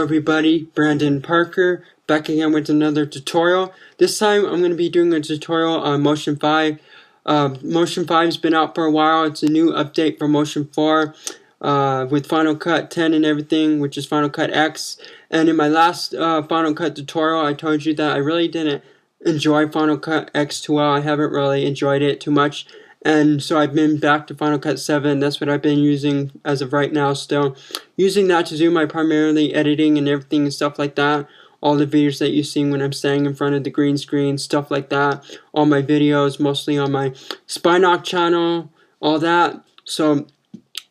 everybody, Brandon Parker, back again with another tutorial. This time I'm going to be doing a tutorial on Motion 5. Motion 5's been out for a while. It's a new update for Motion 4 with Final Cut 10 and everything, which is Final Cut X. And in my last Final Cut tutorial, I told you that I really didn't enjoy Final Cut X too well. I haven't really enjoyed it too much. And so I've been back to Final Cut 7. That's what I've been using as of right now still. Using that to do my primarily editing and everything and stuff like that. All the videos that you've seen when I'm standing in front of the green screen, stuff like that. All my videos, mostly on my Spinock channel, all that. So,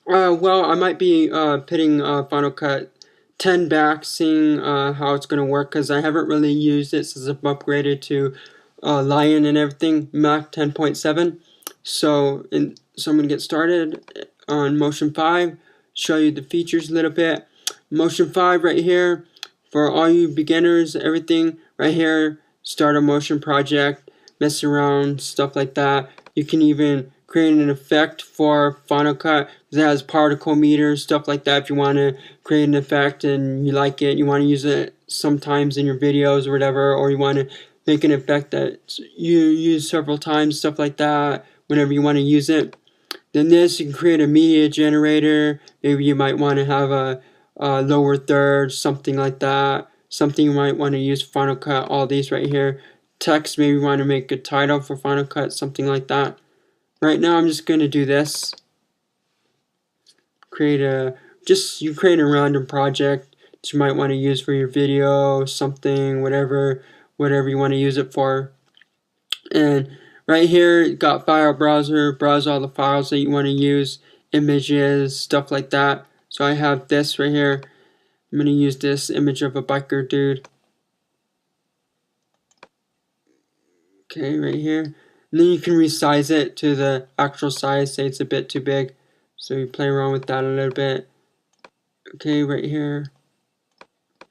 well, I might be pitting Final Cut 10 back, seeing how it's going to work, because I haven't really used it since I've upgraded to Lion and everything, Mach 10.7. So I'm going to get started on Motion 5, show you the features a little bit. Motion 5 right here, for all you beginners, everything right here, start a motion project, mess around, stuff like that. You can even create an effect for Final Cut, because it has particle meters, stuff like that. If you want to create an effect and you like it, you want to use it sometimes in your videos or whatever, or you want to make an effect that you use several times, stuff like that, whenever you want to use it. Then this, you can create a media generator. Maybe you might want to have a lower third, something like that. Something you might want to use for Final Cut. All these right here. Text, maybe you want to make a title for Final Cut, something like that. Right now I'm just going to do this. You create a random project that you might want to use for your video, something, whatever you want to use it for. And right here, you got file browser, browse all the files that you want to use, images, stuff like that. So I have this right here. I'm going to use this image of a biker dude. Okay, right here. And then you can resize it to the actual size, say it's a bit too big. So you play around with that a little bit. Okay, right here.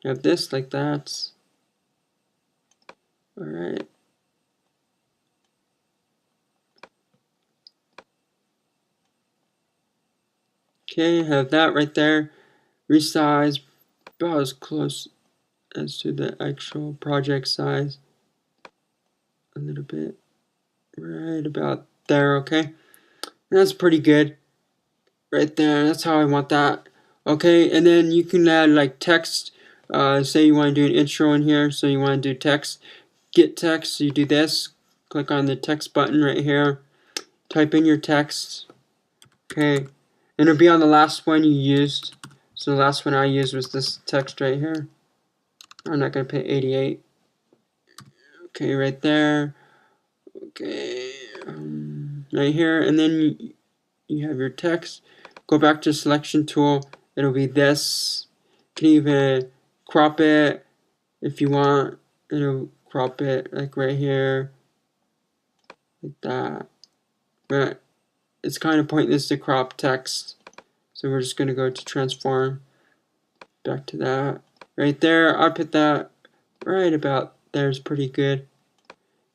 You have this like that. Alright. Okay, have that right there. Resize about as close as to the actual project size. A little bit. Right about there, okay? And that's pretty good. Right there, that's how I want that. Okay, and then you can add like text. Say you want to do an intro in here, so you want to do text. Get text, so you do this. Click on the text button right here. Type in your text. Okay. And it'll be on the last one you used. So the last one I used was this text right here. I'm not going to put 88. Okay, right there. Okay, right here. And then you have your text. Go back to selection tool. It'll be this. You can even crop it if you want. It'll crop it like right here. Like that. But it's kind of pointless to crop text. So we're just going to go to transform. Back to that. Right there. I put that right about there is pretty good.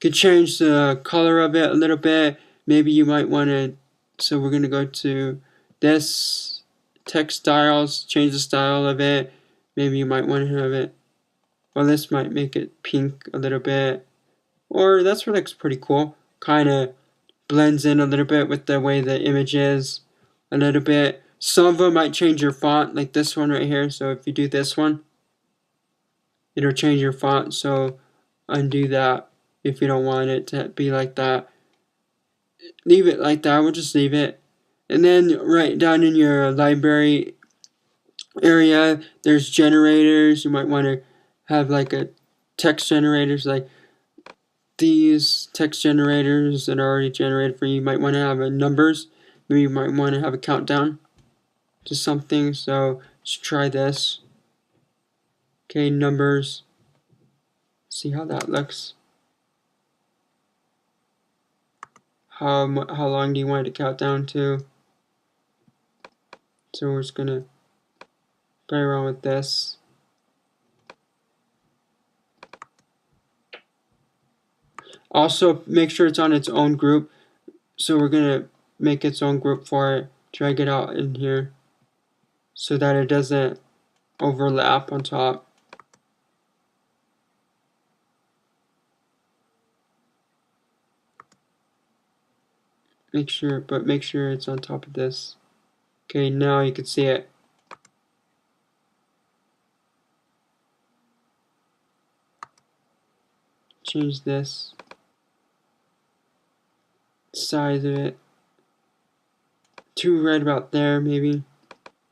Could change the color of it a little bit. Maybe you might want to. So we're going to go to this text styles. Change the style of it. Maybe you might want to have it. Well, this might make it pink a little bit. Or that's what looks pretty cool. Kind of blends in a little bit with the way the image is. A little bit. Some of them might change your font, like this one right here. So if you do this one, it'll change your font. So undo that if you don't want it to be like that. Leave it like that. We'll just leave it. And then right down in your library area, there's generators. You might want to have like a text generators, like these text generators that are already generated for you. You might want to have a numbers. Maybe you might want to have a countdown to something. So let's try this. Okay, numbers. See how that looks. How long do you want it to count down to? So we're just gonna play around with this. Also, make sure it's on its own group. So we're gonna make its own group for it. Drag it out in here so that it doesn't overlap on top. Make sure it's on top of this. Okay, now you can see it. Change this size of it to right about there, maybe,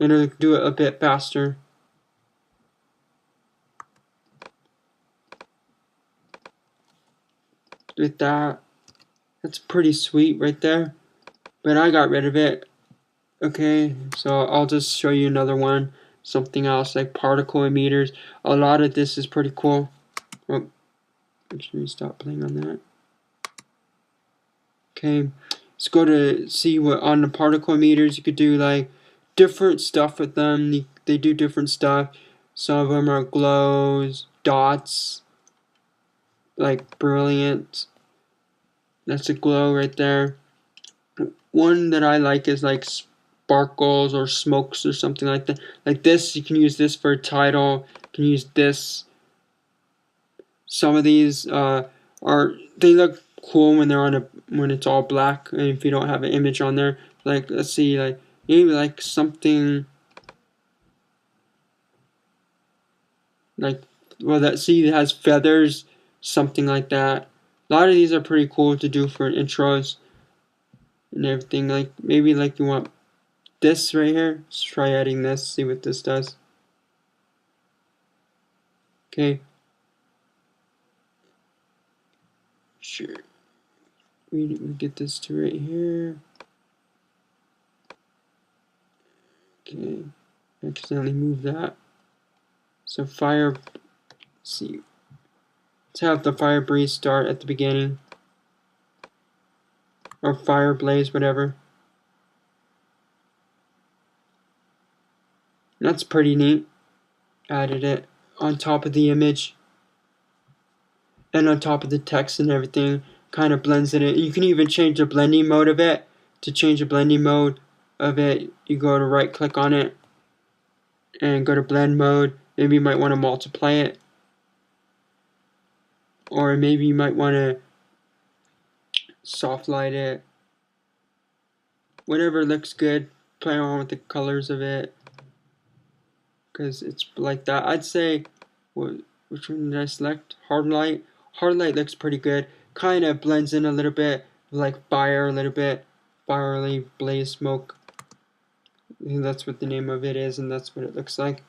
and it'll do it a bit faster. With that, that's pretty sweet right there, but I got rid of it. Okay, so I'll just show you another one, something else like particle emitters. A lot of this is pretty cool. Oh, make sure you stop playing on that. Okay, let's go to see what on the particle emitters you could do, like different stuff with them. They do different stuff. Some of them are glows, dots, like brilliant. That's a glow right there. One that I like is like sparkles or smokes or something like that. Like this, you can use this for a title. You can use this. Some of these they look cool when they're when it's all black and if you don't have an image on there. Like let's see, like maybe like something like, well, that see it has feathers, something like that. A lot of these are pretty cool to do for intros and everything. Like maybe like you want this right here. Let's try adding this, see what this does. Okay. Sure. We get this to right here. Okay. Accidentally move that. So let's see. Let's have the fire breeze start at the beginning. Or fire blaze, whatever. That's pretty neat. Added it on top of the image. And on top of the text and everything. Kind of blends it in. You can even change the blending mode of it. To change the blending mode of it, you go to right click on it. And go to blend mode. Maybe you might want to multiply it. Or maybe you might want to soft light it. Whatever looks good. Play around with the colors of it. Because it's like that. I'd say, which one did I select? Hard light. Hard light looks pretty good. Kind of blends in a little bit. Like fire a little bit. Fiery blaze smoke. And that's what the name of it is. And that's what it looks like.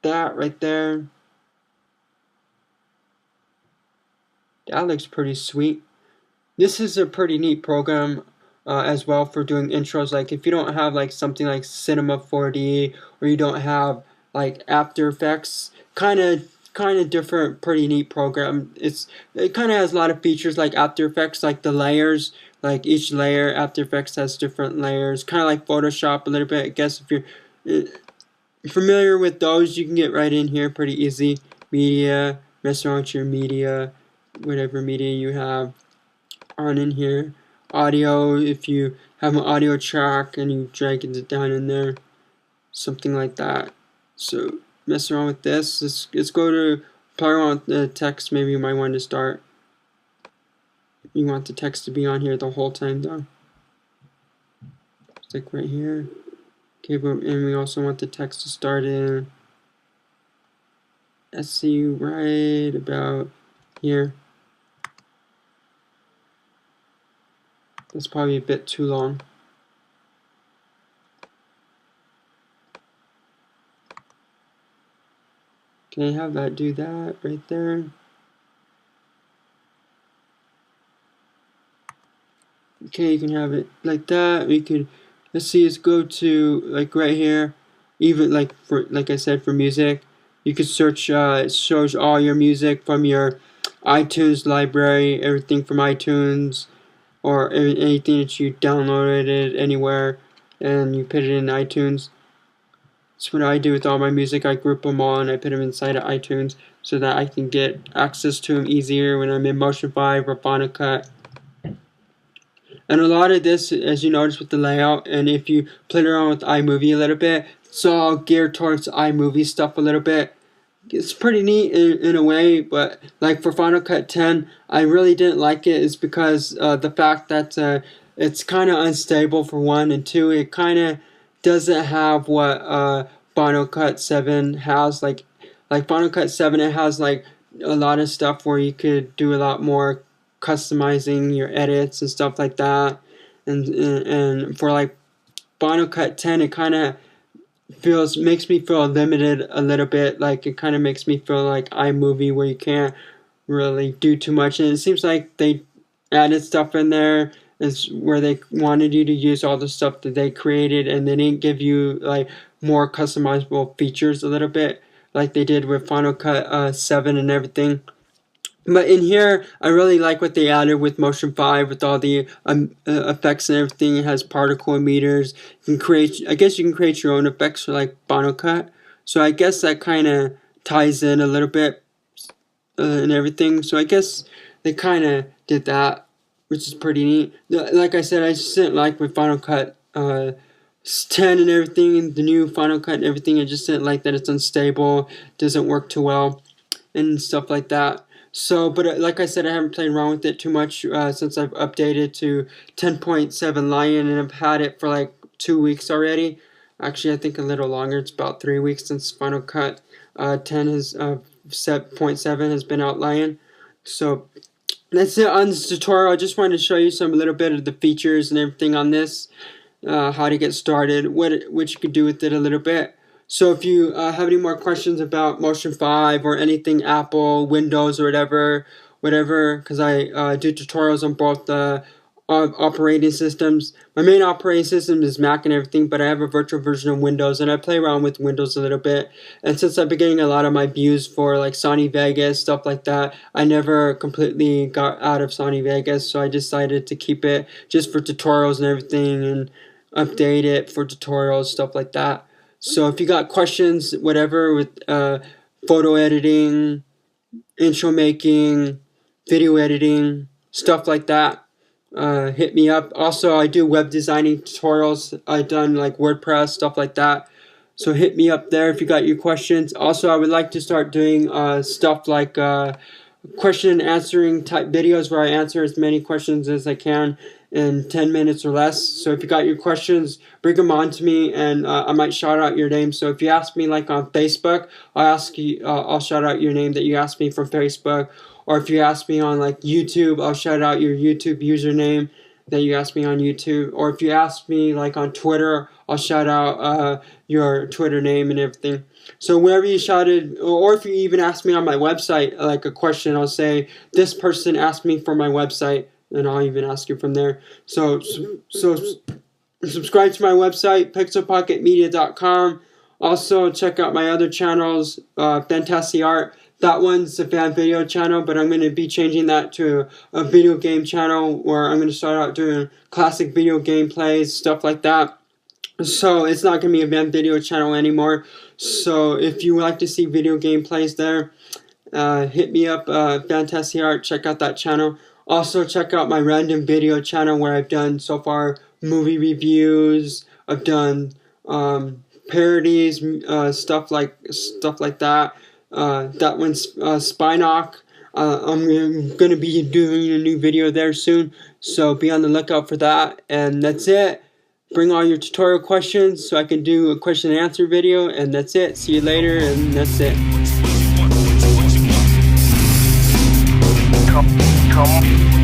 That right there. That looks pretty sweet. This is a pretty neat program as well for doing intros. Like if you don't have like something like Cinema 4D or you don't have like After Effects, kind of different, pretty neat program. It kind of has a lot of features like After Effects, like the layers. Like each layer, After Effects has different layers, kind of like Photoshop a little bit. I guess if you're familiar with those, you can get right in here pretty easy. Media, mess around with your media, whatever media you have on in here. Audio, if you have an audio track and you drag it down in there, something like that. So mess around with this. Let's go to play around with the text. Maybe you might want to start. You want the text to be on here the whole time though. Stick right here. Okay, but and we also want the text to start in. Let's see, right about here. That's probably a bit too long. Can I have that do that right there? Okay, you can have it like that. We could, let's see, let's go to like right here. Even like I said, for music, you could search. It shows all your music from your iTunes library, everything from iTunes, or anything that you downloaded anywhere, and you put it in iTunes. That's what I do with all my music. I group them all and I put them inside of iTunes so that I can get access to them easier when I'm in Motion 5 or Final Cut. And a lot of this, as you notice with the layout, and if you play around with iMovie a little bit, So I'll gear towards iMovie stuff a little bit. It's pretty neat in a way, but like for Final Cut 10, I really didn't like it. Is because the fact that it's kind of unstable for one, and two, it kind of doesn't have what Final Cut 7 has. Like Final Cut 7, it has like a lot of stuff where you could do a lot more customizing your edits and stuff like that. And for like Final Cut 10, it kind of makes me feel limited a little bit. Like it kind of makes me feel like iMovie, where you can't really do too much. And it seems like they added stuff in there is where they wanted you to use all the stuff that they created, and they didn't give you like more customizable features a little bit like they did with Final Cut 7 and everything. But in here, I really like what they added with Motion 5, with all the effects and everything. It has particle emitters. You can create, I guess you can create your own effects for like Final Cut. So I guess that kind of ties in a little bit and everything. So I guess they kind of did that, which is pretty neat. Like I said, I just didn't like with Final Cut 10 and everything, the new Final Cut and everything. I just didn't like that it's unstable, doesn't work too well, and stuff like that. So, but like I said, I haven't played around with it too much since I've updated to 10.7 Lion, and I've had it for like 2 weeks already. Actually, I think a little longer. It's about 3 weeks since Final Cut 10 has 7.7 has been out Lion. So that's it on this tutorial. I just wanted to show you a little bit of the features and everything on this, how to get started, what you could do with it a little bit. So if you have any more questions about Motion 5 or anything Apple, Windows, or whatever, because I do tutorials on both operating systems. My main operating system is Mac and everything, but I have a virtual version of Windows, and I play around with Windows a little bit. And since I've been getting a lot of my views for like Sony Vegas, stuff like that, I never completely got out of Sony Vegas, so I decided to keep it just for tutorials and everything, and update it for tutorials, stuff like that. So if you got questions, whatever, with photo editing, intro making, video editing, stuff like that, hit me up. Also, I do web designing tutorials. I've done like WordPress, stuff like that. So hit me up there if you got your questions. Also, I would like to start doing stuff like question and answering type videos where I answer as many questions as I can in 10 minutes or less. So if you got your questions, bring them on to me, and I might shout out your name. So if you ask me like on Facebook, I'll shout out your name that you asked me from Facebook. Or if you ask me on like YouTube, I'll shout out your YouTube username that you asked me on YouTube. Or if you ask me like on Twitter, I'll shout out your Twitter name and everything. So wherever you shouted, or if you even ask me on my website like a question, I'll say, this person asked me for my website, and I'll even ask you from there. So subscribe to my website, pixelpocketmedia.com. Also, check out my other channels, Fantasy Art. That one's a fan video channel, but I'm going to be changing that to a video game channel, where I'm going to start out doing classic video gameplays, stuff like that. So it's not going to be a fan video channel anymore. So if you would like to see video gameplays there, hit me up, Fantasy Art. Check out that channel. Also, check out my random video channel, where I've done so far movie reviews. I've done parodies, stuff like that. That one's Spinock. I'm going to be doing a new video there soon, so be on the lookout for that. And that's it. Bring all your tutorial questions so I can do a question and answer video, and that's it. See you later, and that's it. Come.